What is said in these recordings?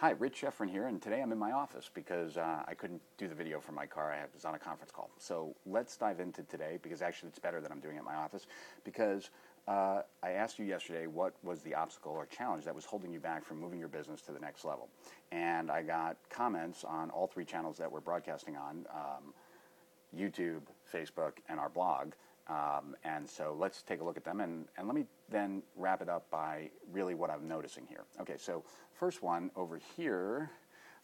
Hi, Rich Sheffrin here, and today I'm in my office because I couldn't do the video from my car. I was on a conference call. So let's dive into today, because actually it's better that I'm doing it in my office, because I asked you yesterday what was the obstacle or challenge that was holding you back from moving your business to the next level. And I got comments on all three channels that we're broadcasting on, YouTube, Facebook, and our blog. And so let's take a look at them, and let me then wrap it up by really what I'm noticing here. Okay, so first one over here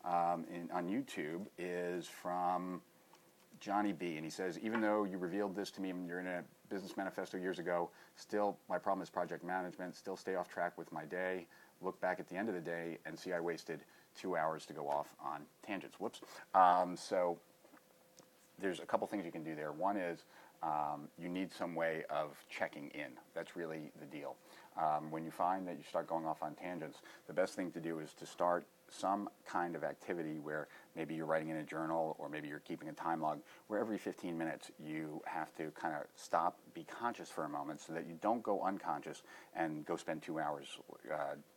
on YouTube is from Johnny B, and he says, even though you revealed this to me when you're in a business manifesto years ago, still my problem is project management, still stay off track with my day, look back at the end of the day and see I wasted 2 hours to go off on tangents. Whoops. So there's a couple things you can do there. One is you need some way of checking in. That's really the deal. When you find that you start going off on tangents, the best thing to do is to start some kind of activity where maybe you're writing in a journal, or maybe you're keeping a time log, where every 15 minutes you have to kind of stop, be conscious for a moment, so that you don't go unconscious and go spend 2 hours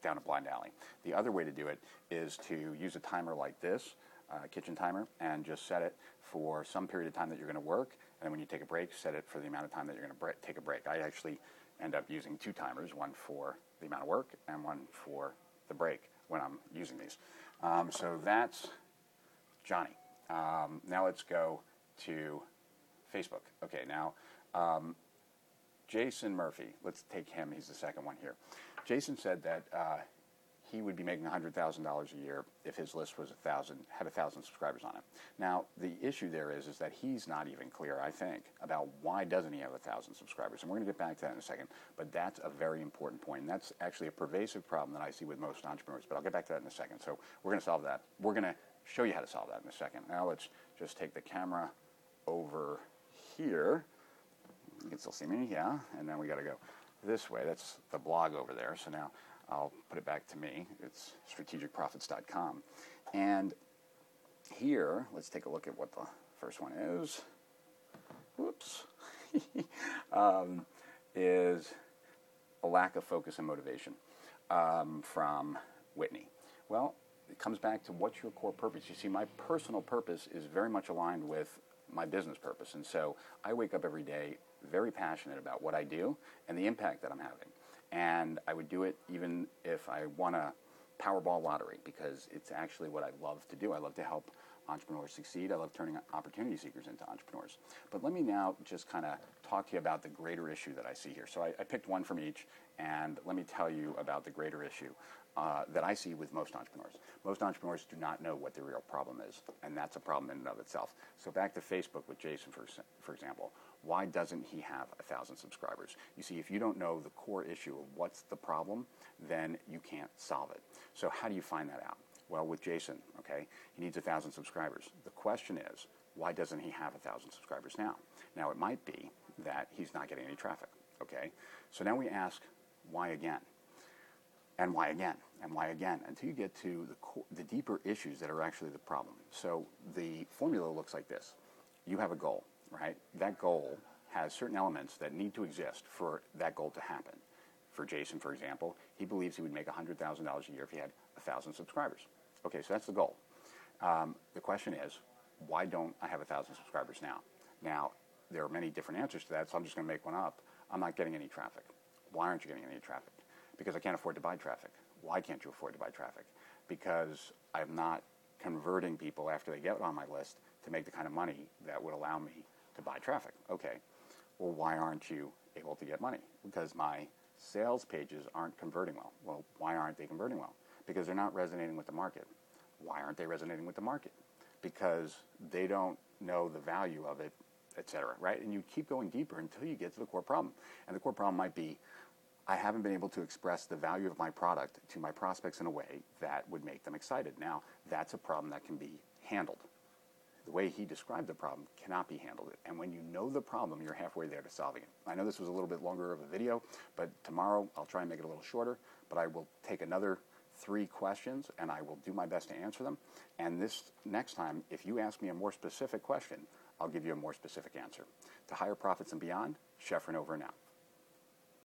down a blind alley. The other way to do it is to use a timer like this, kitchen timer, and just set it for some period of time that you're going to work, and then when you take a break, set it for the amount of time that you're going to take a break. I actually end up using two timers, one for the amount of work and one for the break when I'm using these. So that's Johnny. Now let's go to Facebook. Okay, now Jason Murphy, let's take him, he's the second one here. Jason said that he would be making $100,000 a year if his list was had 1,000 subscribers on it. Now, the issue there is that he's not even clear, I think, about why doesn't he have 1,000 subscribers. And we're going to get back to that in a second, but that's a very important point. And that's actually a pervasive problem that I see with most entrepreneurs, but I'll get back to that in a second. So we're going to solve that. We're going to show you how to solve that in a second. Now let's just take the camera over here. You can still see me, yeah? And then we got to go this way. That's the blog over there. So now I'll put it back to me. It's strategicprofits.com. And here, let's take a look at what the first one is. Whoops. Is a lack of focus and motivation from Whitney. Well, it comes back to what's your core purpose. You see, my personal purpose is very much aligned with my business purpose. And so I wake up every day very passionate about what I do and the impact that I'm having. And I would do it even if I won a Powerball lottery, because it's actually what I love to do. I love to help entrepreneurs succeed. I love turning opportunity seekers into entrepreneurs. But let me now just kind of talk to you about the greater issue that I see here. So I picked one from each, and let me tell you about the greater issue that I see with most entrepreneurs. Most entrepreneurs do not know what the real problem is, and that's a problem in and of itself. So back to Facebook with Jason, for example. Why doesn't he have 1,000 subscribers? You see, if you don't know the core issue of what's the problem, then you can't solve it. So how do you find that out? Well, with Jason, okay, he needs 1,000 subscribers. The question is, why doesn't he have 1,000 subscribers now? Now, it might be that he's not getting any traffic, okay? So now we ask, why again? And why again? And why again? Until you get to the deeper issues that are actually the problem. So the formula looks like this. You have a goal, right? That goal has certain elements that need to exist for that goal to happen. For Jason, for example, he believes he would make $100,000 a year if he had 1,000 subscribers. Okay, so that's the goal. The question is, why don't I have 1,000 subscribers now? Now, there are many different answers to that, so I'm just going to make one up. I'm not getting any traffic. Why aren't you getting any traffic? Because I can't afford to buy traffic. Why can't you afford to buy traffic? Because I'm not converting people after they get on my list to make the kind of money that would allow me to buy traffic. Okay, well, why aren't you able to get money? Because my sales pages aren't converting well. Well, why aren't they converting well? Because they're not resonating with the market. Why aren't they resonating with the market? Because they don't know the value of it, etc., right? And you keep going deeper until you get to the core problem. And the core problem might be, I haven't been able to express the value of my product to my prospects in a way that would make them excited. Now, that's a problem that can be handled. The way he described the problem cannot be handled. And when you know the problem, you're halfway there to solving it. I know this was a little bit longer of a video, but tomorrow I'll try and make it a little shorter, but I will take another 3 questions and I will do my best to answer them. And this next time, if you ask me a more specific question, I'll give you a more specific answer. To higher profits and beyond, Sheffrin over and out.